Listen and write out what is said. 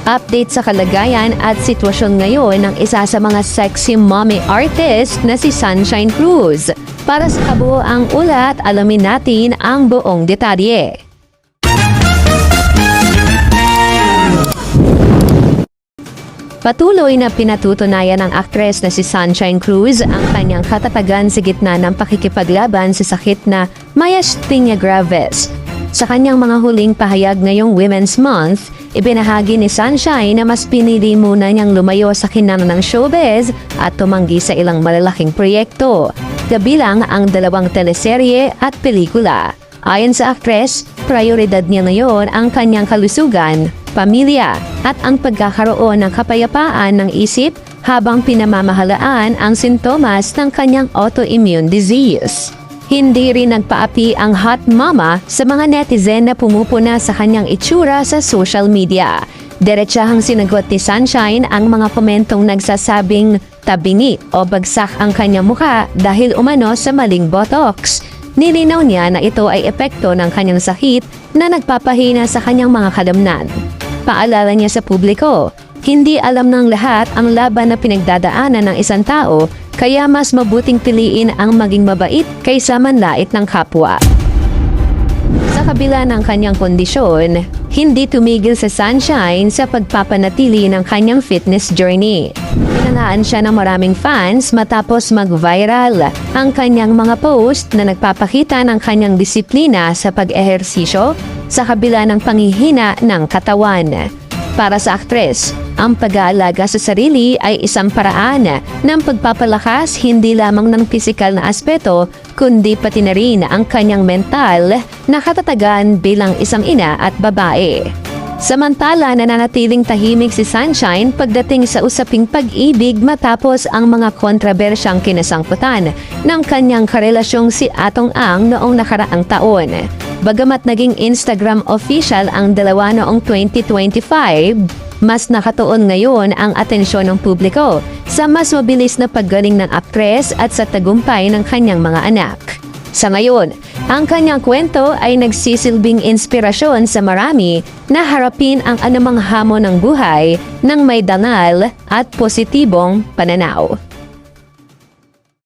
Update sa kalagayan at sitwasyon ngayon ng isa sa mga sexy mommy artist na si Sunshine Cruz. Para sa kabuoang ulat, alamin natin ang buong detalye. Patuloy na pinatutunayan ng aktres na si Sunshine Cruz ang kanyang katatagan sa gitna ng pakikipaglaban sa sakit na myasthenia gravis. Sa kanyang mga huling pahayag ngayong Women's Month, ibinahagi ni Sunshine na mas pinili muna niyang lumayo sa kinana ng showbiz at tumanggi sa ilang malalaking proyekto, kabilang ang 2 teleserye at pelikula. Ayon sa aktres, prioridad niya ngayon ang kanyang kalusugan, pamilya, at ang pagkakaroon ng kapayapaan ng isip habang pinamamahalaan ang sintomas ng kanyang autoimmune disease. Hindi rin nagpaapi ang hot mama sa mga netizen na pumupuna sa kanyang itsura sa social media. Diretsahang sinagot ni Sunshine ang mga komentong nagsasabing tabingi o bagsak ang kanyang mukha dahil umano sa maling botox. Nilinaw niya na ito ay epekto ng kanyang sakit na nagpapahina sa kanyang mga kalamnan. Paalala niya sa publiko, hindi alam ng lahat ang laban na pinagdadaanan ng isang tao, kaya mas mabuting piliin ang maging mabait kaysa manlait ng kapwa. Sa kabila ng kanyang kondisyon, hindi tumigil sa Sunshine sa pagpapanatili ng kanyang fitness journey. Pinangaan siya ng maraming fans matapos mag-viral ang kanyang mga post na nagpapakita ng kanyang disiplina sa pag-ehersisyo sa kabila ng panghihina ng katawan. Para sa aktres, ang pag-aalaga sa sarili ay isang paraan ng pagpapalakas hindi lamang ng pisikal na aspeto, kundi pati na rin ang kanyang mental na katatagan bilang isang ina at babae. Samantala, nananatiling tahimik si Sunshine pagdating sa usaping pag-ibig matapos ang mga kontrobersyang kinasangkutan ng kanyang karelasyong si Atong Ang noong nakaraang taon. Bagamat naging Instagram official ang dalawa noong 2025, mas nakatuon ngayon ang atensyon ng publiko sa mas mabilis na paggaling ng aktres at sa tagumpay ng kanyang mga anak. Sa ngayon, ang kanyang kwento ay nagsisilbing inspirasyon sa marami na harapin ang anumang hamon ng buhay ng may dangal at positibong pananaw.